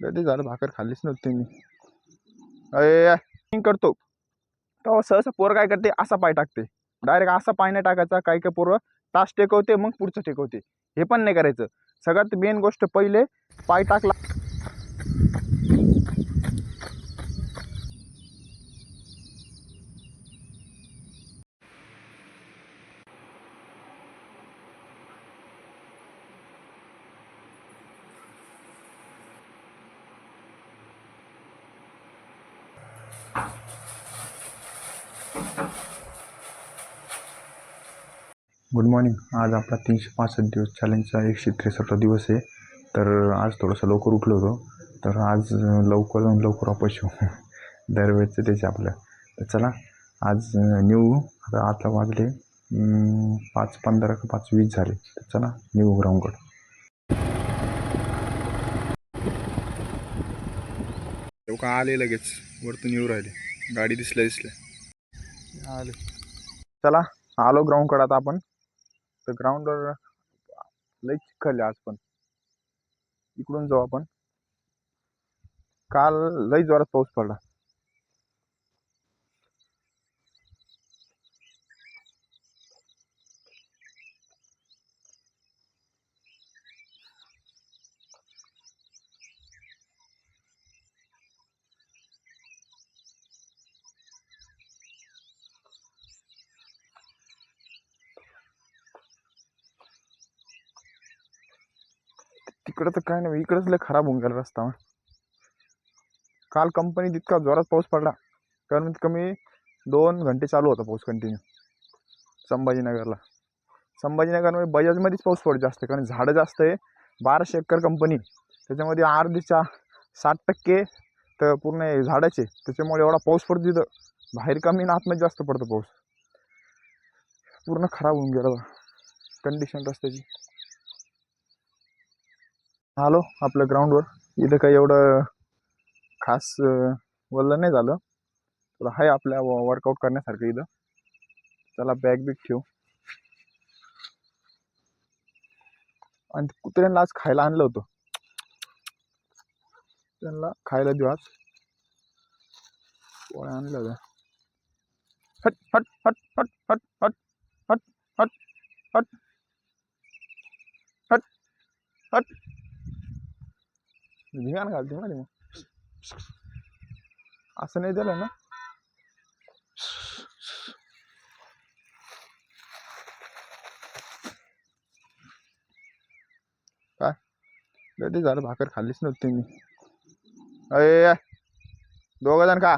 कधी झालं भाकर खाल्लीच नव्हती मी. अरे करतो तेव्हा सहसा पोर काय करते, असा पाय टाकते. डायरेक्ट असा पाय नाही टाकायचा. काही काही पोरं तास टेकवते मग पुढचं टेकवते. हे पण नाही करायचं. सगळ्यात मेन गोष्ट पहिले पाय टाकला. Good morning. आज आपला 365 दिवस चॅलेंजचा 163 दिवस आहे. तर आज थोडंसं लवकर उठलो होतो. तर आज लवकर जाऊन लवकर अपयश होऊ. दरवेळेचं तेच आपलं. तर चला आज न्यू आता वाजले 5:15 का 5:20 झाले. तर चला न्यू ग्राउंडकडे. लोक आले लगेच वरतून येऊ राहिले. गाडी दिसल्या आले. चला आलो ग्राउंडकडे आता आपण. तर ग्राउंडवर लई चिखल आज पण. इकडून जाऊ आपण. काल लई जोरात पाऊस पडला. तिकडं तर काय नाही, इकडंच लय खराब होऊन गेला रस्ता. काल कंपनीत इतका जोरात पाऊस पडला, कमीत कमी 2 घंटे चालू होता पाऊस कंटिन्यू. संभाजीनगरमध्ये बजाजमध्येच पाऊस पडतो जास्त, कारण झाडं जास्त आहे. 1200 एकर कंपनी, त्याच्यामध्ये अर्धीच्या 60% तर पूर्ण झाडाचे. त्याच्यामुळे एवढा पाऊस पडतो तिथं. बाहेर कमी ना आतमध्ये जास्त पडतो पाऊस. पूर्ण खराब होऊन गेला कंडिशन रस्त्याची. आलो आपल्या ग्राउंडवर. इथं काही एवढं खास वल्ल नाही झालं. तुला आहे आपल्या वर्कआउट करण्यासारखं इथं. चला बॅग बिग ठेवू. आणि कुत्र्यांना आज खायला आणलं होतं. त्यांना खायला देऊ आज. पोळ्या आणलं होत्या. हट हट हट हट हट हट हट हट हट हट हट. धिंगाण घालते ना मग. असं नाही दिलं ना. काय कधी झालं भाकर खाल्लीच नव्हती मी. अरे 2 जण का.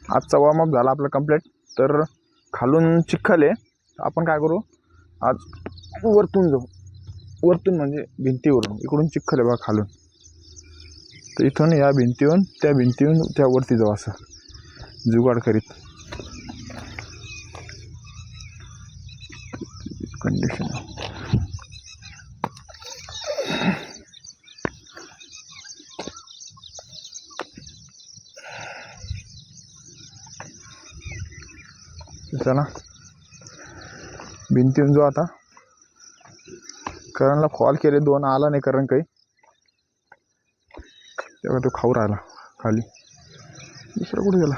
आजचा वॉर्मअप झाला आपला कंप्लीट. तर खालून चिखल आहे. आपण काय करू, आज वरतून जाऊ. वरतून म्हणजे भिंतीवरून. इकडून चिखल आहे बघा खालून. तर इथून या भिंतीवरून त्या भिंतीवरून त्या वरती जाऊ, असं जुगाड करीत. कंडिशन चला भिंतीवरून जाऊ आता. करणला कॉल केले, 2 आला नाही करण काही. तेव्हा तो खाऊ राहिला खाली. दुसरा कुठे गेला?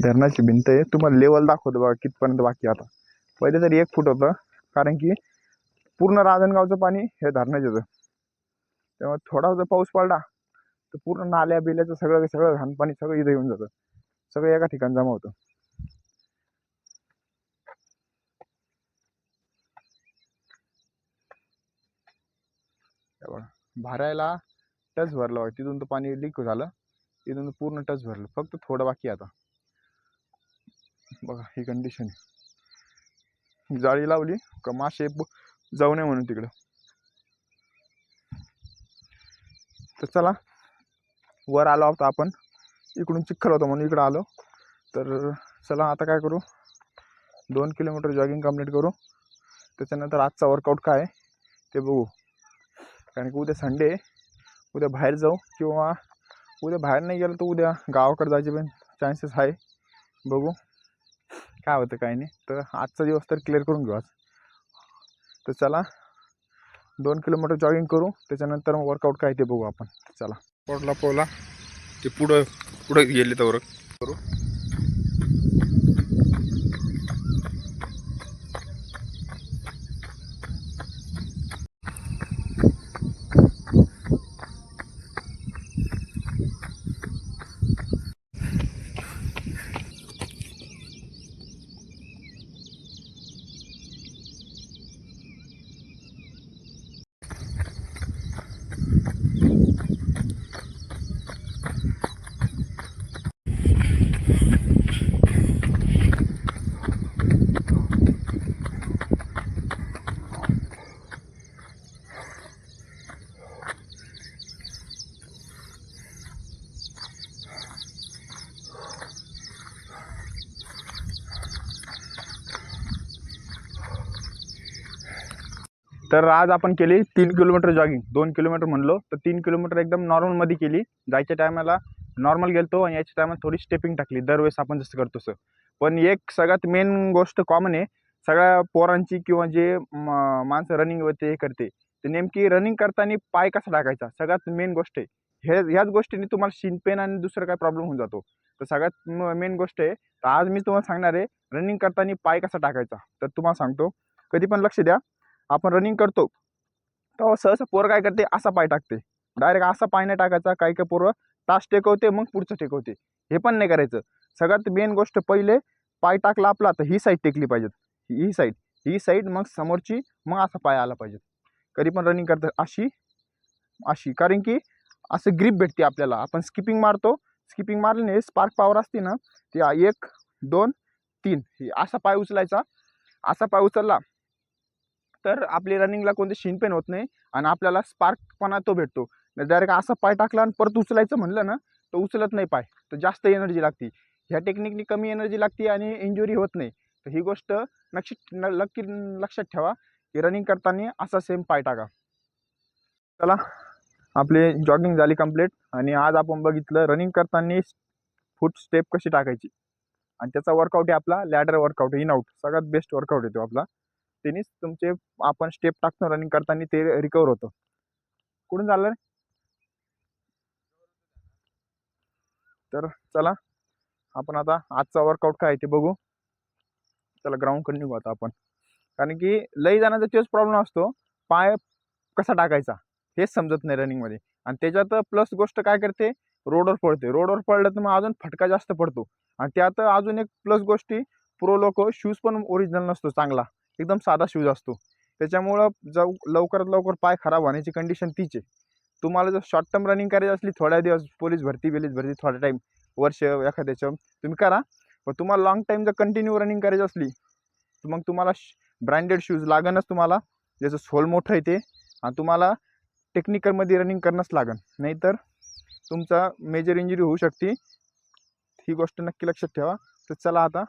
धरणाची भिंत आहे, तुम्हाला लेवल दाखवतो बघा कितपर्यंत बाकी आता. पहिले तरी 1 फूट होतं, कारण की पूर्ण राजनगावचं पाणी हे धरणात येतं. तेव्हा थोडा जर पाऊस पडला तर पूर्ण नाल्या बिल्याचं सगळं सगळं घाण पाणी सगळं इथं येऊन जातं, सगळं एका ठिकाणी जमा होतं. भरायला टच भरलं बघा, तिथून तर पाणी लीक झालं, तिथून पूर्ण टच भरलं, फक्त थोडं बाकी आता. बघा ही कंडिशन आहे. जाळी लावली का मासे जाऊ नये म्हणून तिकडं. तर चला, वर आलो होतो आपण, इकडून चिखल होतं म्हणून इकडं आलो. तर चला आता काय करू, 2 किलोमीटर जॉगिंग कंप्लीट करू, त्याच्यानंतर आजचा वर्कआउट काय ते बघू. कारण की उद्या संडे, उद्या बाहेर जाऊ, किंवा उद्या बाहेर नाही गेलं तर उद्या गावाकडे जायचे पण चान्सेस आहे. बघू काय होतं काय नाही. तर आजचा दिवस तर क्लिअर करून घेऊ आज. तर चला 2 किलोमीटर जॉगिंग करू, त्याच्यानंतर वर्कआउट काय ते बघू आपण. चला, पोटला पोला ते पुढं गेले तर करू. तर आज आपण केली 3 किलोमीटर जॉगिंग. 2 किलोमीटर म्हणलो तर 3 किलोमीटर एकदम नॉर्मलमध्ये केली. जायच्या टायमाला नॉर्मल गेलतो आणि याच्या टायमाला थोडी स्टेपिंग टाकली, दरवेळेस आपण जसं करतो तसं. पण एक सगळ्यात मेन गोष्ट कॉमन आहे सगळ्या पोरांची, किंवा जे माणसं रनिंग वरती हे करते, ते नेमकी रनिंग करताना पाय कसा टाकायचा, सगळ्यात मेन गोष्ट आहे. ह्याच गोष्टीने तुम्हाला शिन पेन आणि दुसरं काय प्रॉब्लेम होऊन जातो. तर सगळ्यात मेन गोष्ट आहे. तर आज मी तुम्हाला सांगणार आहे रनिंग करताना पाय कसा टाकायचा. तर तुम्हाला सांगतो, कधी पण लक्ष द्या, आपण रनिंग करतो तेव्हा सहसा पोरं काय करते, असा पाय टाकते. डायरेक्ट असा पाय नाही टाकायचा. काही काही पोरं तास टेकवते मग पुढचं टेकवते, हे पण नाही करायचं. सगळ्यात मेन गोष्ट, पहिले पाय टाकला आपला तर ही साईड टेकली पाहिजे, ही साईड मग समोरची, मग असा पाय आला पाहिजे. कधी पण रनिंग करता अशी अशी, कारण की असं ग्रीप भेटते आपल्याला. आपण स्किपिंग मारतो, स्किपिंग मारल्याने स्पार्क पॉवर असते ना, ती 1 2 3 असा पाय उचलायचा. असा पाय उचलला तर आपली रनिंगला कोणते शिन पेन होत नाही आणि आपल्याला स्पार्कपणा तो भेटतो. डायरेक्ट असा पाय टाकला आणि परत उचलायचं म्हणलं ना तर उचलत नाही पाय, तर जास्त एनर्जी लागते. ह्या टेक्निकनी कमी एनर्जी लागते आणि इंजुरी होत नाही. तर ही गोष्ट नक्की लक्षात ठेवा की रनिंग करताना असा सेम पाय टाका. चला, आपली जॉगिंग झाली कंप्लीट आणि आज आपण बघितलं रनिंग करताना फूट स्टेप कशी टाकायची, आणि त्याचा वर्कआउट आहे आपला लॅडर वर्कआउट, इन आउट सगळ्यात बेस्ट वर्कआउट येतो आपला. त्यांनीच तुमचे आपण स्टेप टाकतो रनिंग करताना ते रिकवर होतं. कुठून चाललं? तर चला, आपण आता आजचा वर्कआउट काय ते बघू. चला ग्राउंड निघू आता आपण, कारण की लई जणांचा तेच प्रॉब्लेम असतो, पाय कसा टाकायचा हेच समजत नाही रनिंगमध्ये. आणि त्याच्यात प्लस गोष्ट काय करते, रोडवर पडते. रोडवर पडलं तर मग अजून फटका जास्त पडतो. आणि त्यात अजून एक प्लस गोष्टी, प्रो लोक शूज पण ओरिजिनल नसतो, चांगला एकदम साधा शूज असतो. त्याच्यामुळं लवकरात लवकर पाय खराब होण्याची कंडिशन तीच आहे. तुम्हाला जर शॉर्ट टर्म रनिंग करायची असली, थोड्या दिवस पोलीस भरती थोडा टाईम, वर्ष एखाद्याचं तुम्ही करा. पण तुम्हाला लॉंग टाईम जर कंटिन्यू रनिंग करायची असली तर मग तुम्हाला ब्रँडेड शूज लागणच तुम्हाला, ज्याचं सोल मोठं आहे ते. आणि तुम्हाला टेक्निकलमध्ये रनिंग करणंच लागेल, नाहीतर तुमचा मेजर इंजुरी होऊ शकते. ही गोष्ट नक्की लक्षात ठेवा. तर चला आता,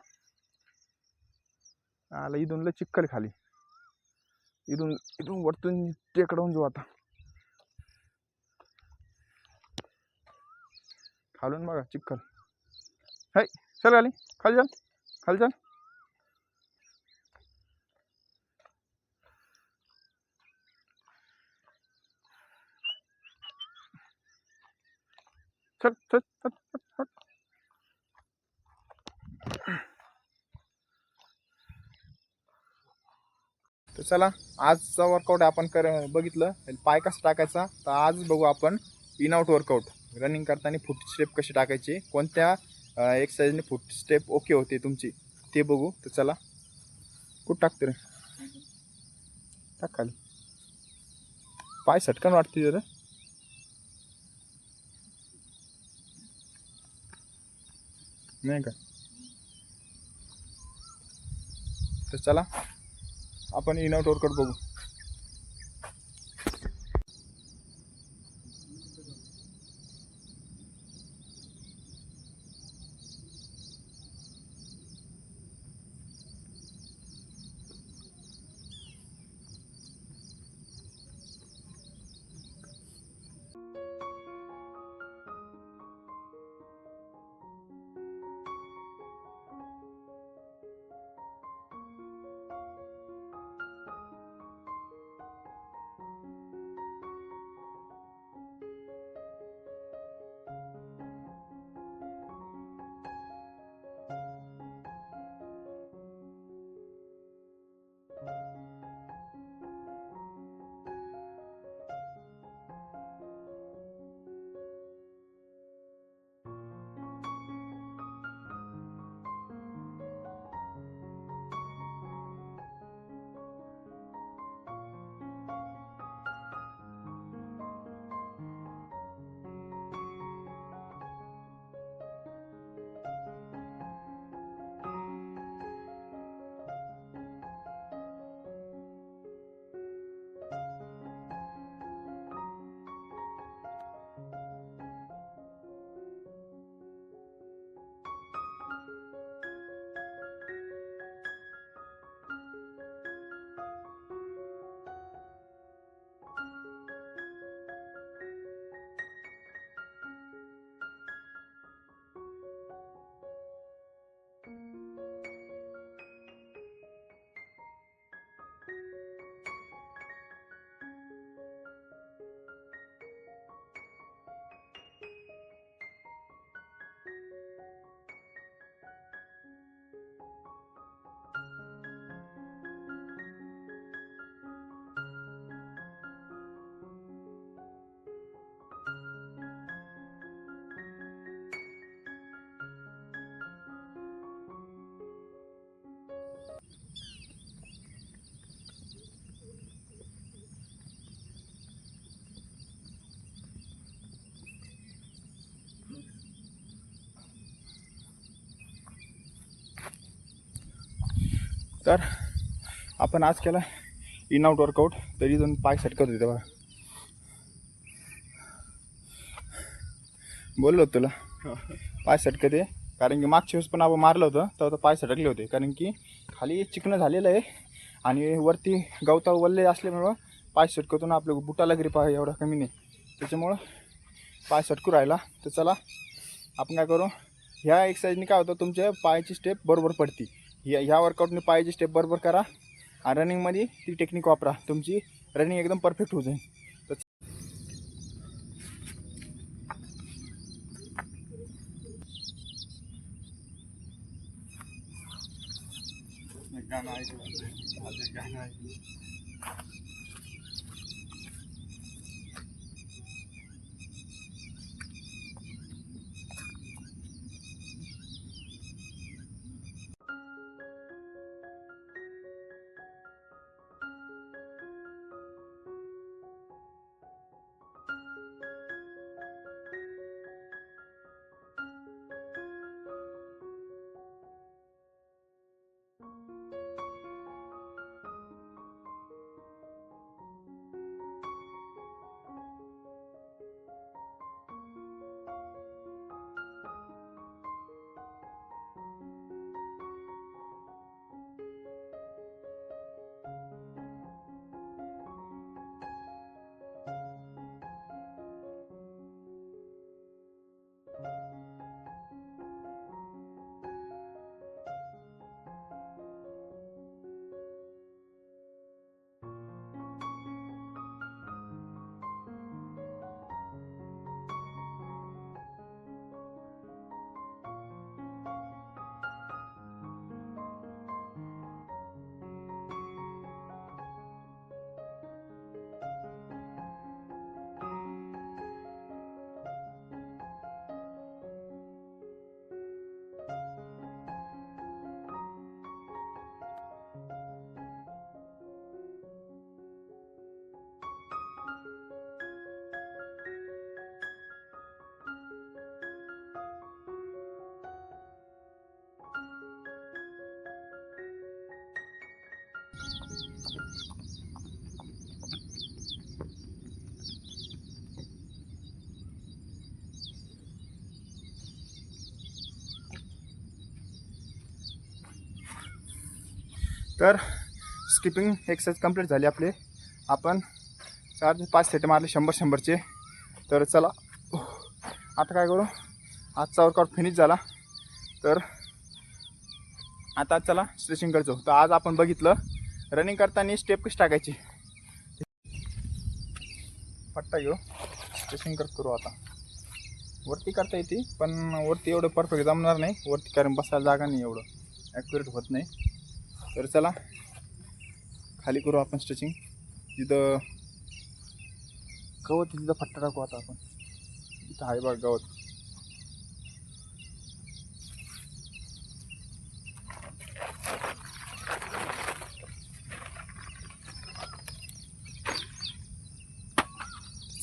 आला इथून लय चिखल खाली, इथून इथून वरतून टेकडावून जाऊ आता. खालून बघा चिखल, हाय चल खाली, खाली चल, खाली चल. चल चल चल चल. तर चला, आजचा वर्कआउट आपण बघितलं पाय कसा टाकायचा. तर आज बघू आपण इन आउट वर्कआउट. रनिंग करताना फूट स्टेप कशी टाकायची, कोणत्या एक्सरसाइजने फूट स्टेप ओके होते तुमची ते बघू. तर चला, कुठं टाकते रे, टाक खाली. पाय सटकन वाटते जरा, नाही का. तर चला आपण इन आउट वर्कआउट बघू. तर आपण आज केला इन आउट वर्कआउट. तरी दोन पाय सटकत होते तेव्हा बोललो तुला पाय सटकत आहे. कारण की मागच्या वेळेस पण आपण मारलं होतं तेव्हा पाय सटकले होते. कारण की खाली चिकनं झालेलं आहे आणि वरती गवता वल्ले असल्यामुळं पाय सटकतो ना. आपल्या बुटाला ग्रीप आहे एवढा कमी नाही, त्याच्यामुळं पाय सटकू राहिला. तर चला आपण काय करू, ह्या एक्सरसाइजने काय होतं, तुमच्या पायाची स्टेप बरोबर पडती. ह्या वर्कआउटने पायाची स्टेप बरोबर करा आणि रनिंगमध्ये ती टेक्निक वापरा, तुमची रनिंग एकदम परफेक्ट होऊ जाईल. गाणं ऐकलं. तर स्किपिंग एक्सरसाइज कंप्लीट झाली आपले. आपण 4 ते 5 सेट मारले 100-100चे. तर चला आता काय करू, आजचा वर्कआउट फिनिश झाला. तर आता चला स्ट्रेचिंग करतो. तर आज आपण बघितलं रनिंग करताना स्टेप कशी टाकायची. पट्टा घेऊ, स्ट्रेचिंग करू. आता वरती करता येते, पण वरती एवढं परफेक्ट जमणार नाही वरती, कारण बसायला जागा नाही, एवढं ॲक्युरेट होत नाही. तर चला खाली करू आपण स्ट्रेचिंग. जिथं गवत तिथं फट्टा टाकू. आता आपण इथं आहे बघ गवत.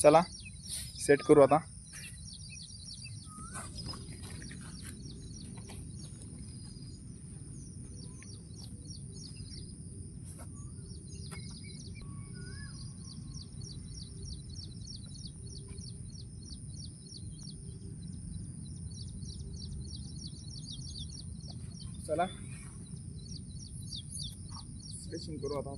चला सेट करू आता. चला स्ट्रेचिंग करू आता.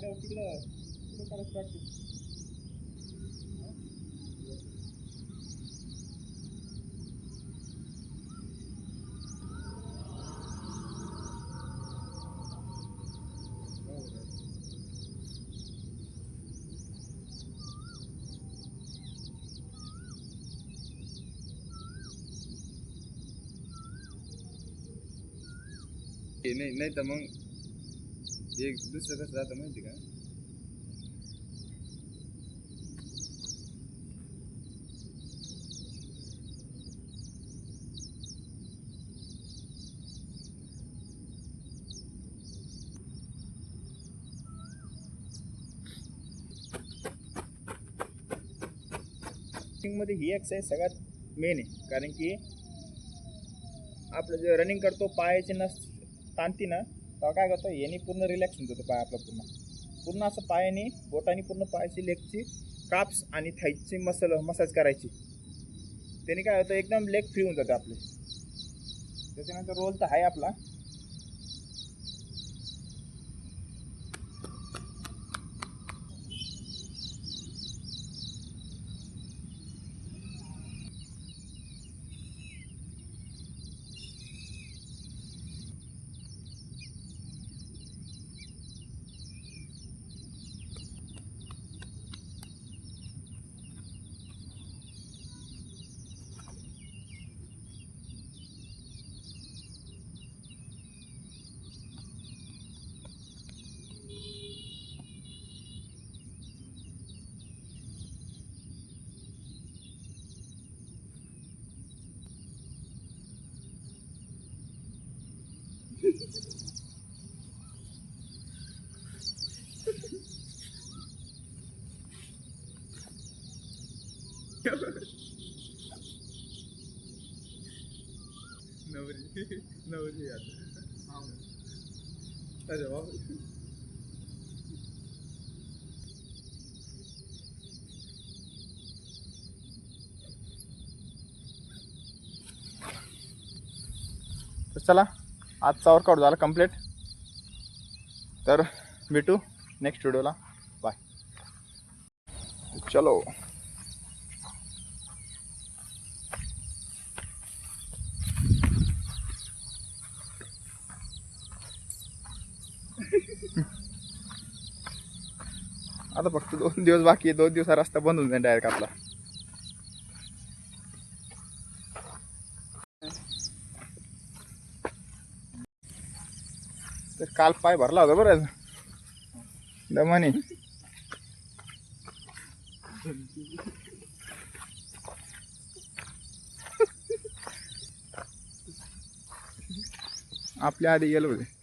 तिकडं करायचं प्रॅक्टिस. नाही तर मग एक दुसरं कसं राहतं माहिती का. मध्ये ही एक्सरसाइज सगळ्यात मेन आहे, कारण की आपलं जे रनिंग करतो पायाची नस ताणती ना, तेव्हा काय करतो याने पूर्ण रिलॅक्स होऊन जातो पाय आपला. पूर्ण असं पायाने बोटाने पूर्ण पायाची लेगची काप्स आणि थाईची मसाज करायची. त्याने काय होतं एकदम लेग फ्री होऊन जातं आपले. त्याच्यानंतर रोल तर आहे आपला. नवरी अरे बाबा. तर चला आजचा वर्कआउट झाला कंप्लीट. तर भेटू नेक्स्ट व्हिडिओला. बाय. चलो. आता फक्त 2 दिवस बाकी आहे. 2 दिवसा रस्ता बंद होऊन जाईल डायरेक्ट आपला. तर काल पाय भरला होता बरं दमाने. आपल्या आधी गेलो होते.